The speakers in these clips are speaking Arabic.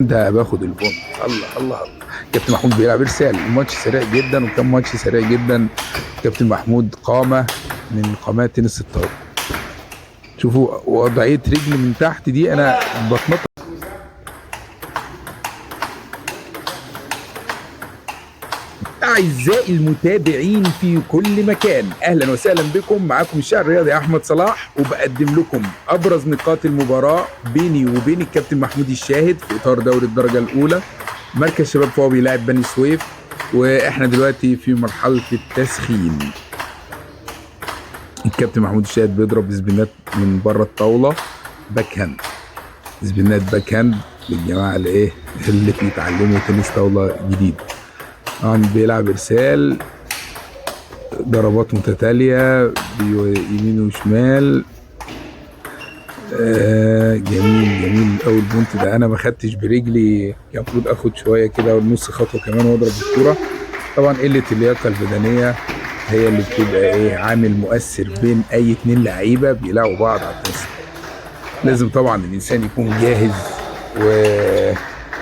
ده باخد البونت. الله الله الله. كابتن محمود بيلعب ارسال، الماتش سريع جدا وكان ماتش سريع جدا. كابتن محمود قامه من قامات تنس الطاوله. شوفوا وضعيه رجل من تحت دي، انا بتنطط. أعزائي المتابعين في كل مكان، أهلا وسهلا بكم. معاكم الشاعر الرياضي أحمد صلاح، وبقدم لكم أبرز نقاط المباراة بيني وبين الكابتن محمود الشاهد في إطار دوري الدرجة الأولى مركز شباب فهو بيلاعب بني سويف. وإحنا دلوقتي في مرحلة التسخين. الكابتن محمود الشاهد بيضرب سبينات من بره الطاولة، باك هاند، سبينات باك هاند للجماعة اللي بيتعلموا تنس طاولة جديد. طبعا بيلعب ارسال، ضربات متتاليه يمين وشمال. جميل جميل. اول بونت ده انا ما خدتش برجلي، كان المفروض اخد شويه كده ونص خطوه كمان واضرب الكوره. طبعا قله اللياقه البدنيه هي اللي بتبقى عامل مؤثر بين اي اتنين لعيبه بيلاقوا بعض على التنس. لازم طبعا الانسان يكون جاهز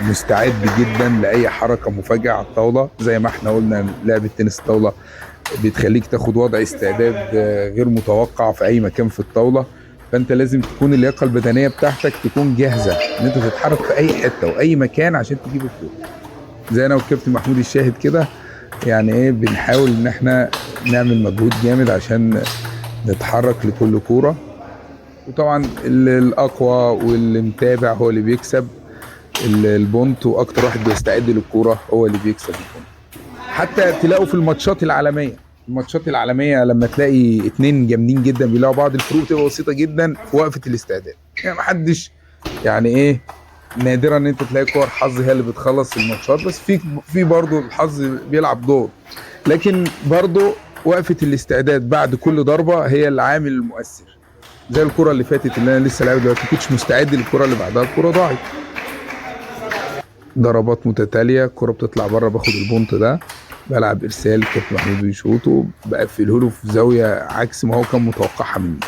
ومستعد جدا لاي حركه مفاجئه على الطاوله. زي ما احنا قلنا لعبه تنس الطاوله بتخليك تاخد وضع استعداد غير متوقع في اي مكان في الطاوله. فانت لازم تكون اللياقه البدنيه بتاعتك تكون جاهزه ان انت تتحرك في اي حته واي مكان عشان تجيب الكوره. زي انا والكابتن محمود الشاهد كده، يعني بنحاول ان احنا نعمل مجهود جامد عشان نتحرك لكل كوره. وطبعا الاقوى واللي متابع هو اللي بيكسب البونت، واكتر واحد بيستعد للكوره هو اللي بيكسب البونت. حتى تلاقوا في الماتشات العالميه لما تلاقي اتنين جامدين جدا بيلاقوا بعض، الفروق تبقى بسيطه جدا في وقفه الاستعداد. يعني محدش نادرا ان انت تلاقي كور حظ هي اللي بتخلص الماتشات، بس في برضه الحظ بيلعب دور. لكن برضه وقفه الاستعداد بعد كل ضربه هي العامل المؤثر. زي الكره اللي فاتت اللي انا لسه لعبها دلوقتي، ما كنتش مستعد للكره اللي بعدها، الكره ضاعت. ضربات متتاليه، الكره بتطلع بره، باخد البونت ده، بلعب ارسال، كابتن محمود بيشوطه، بقفله له في زاويه عكس ما هو كان متوقعها مني.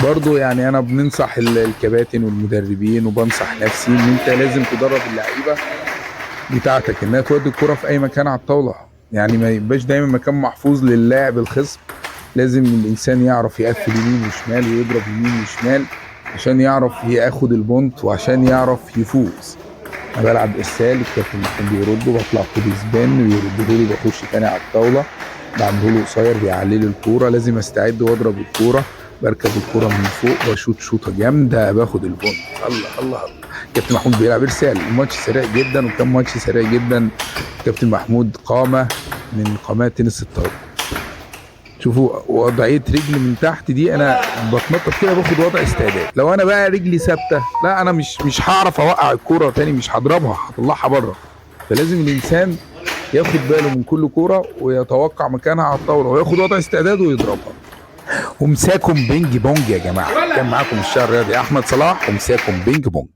برضو انا بننصح الكباتن والمدربين وبنصح نفسي ان انت لازم تدرب اللعيبه بتاعتك انها تودي الكره في اي مكان على الطاوله. يعني ما يبقاش دايما مكان محفوظ للاعب الخصم. لازم الانسان يعرف يقفل يمين وشمال ويضرب يمين وشمال عشان يعرف ياخد البونت وعشان يعرف يفوز. انا بلعب ارسال، الكابتن محمود بيرده، بطلع خد سبان بيرده لي، بخش تاني على الطاوله، بعمله له قصير بيعلي لي الكوره، لازم استعد واضرب الكوره، بركب الكوره من فوق واشوط شوطه جامده باخد البونت. الله الله الله. كابتن محمود بيلعب ارسال، الماتش سريع جدا وكان ماتش سريع جدا. كابتن محمود قامه من قامات تنس الطاوله. شوفوا وضعيه رجلي من تحت دي، انا بتنطط كده باخد وضع استعداد. لو انا بقى رجلي ثابته، لا انا مش هعرف اوقع الكوره تاني، مش هضربها، هطلعها بره. فلازم الانسان ياخد باله من كل كوره ويتوقع مكانها على الطاوله وياخد وضع استعداد ويضربها. ومساكم بينج بونج يا جماعه. كان معاكم الشاعر الرياضي احمد صلاح، ومساكم بينج بونج.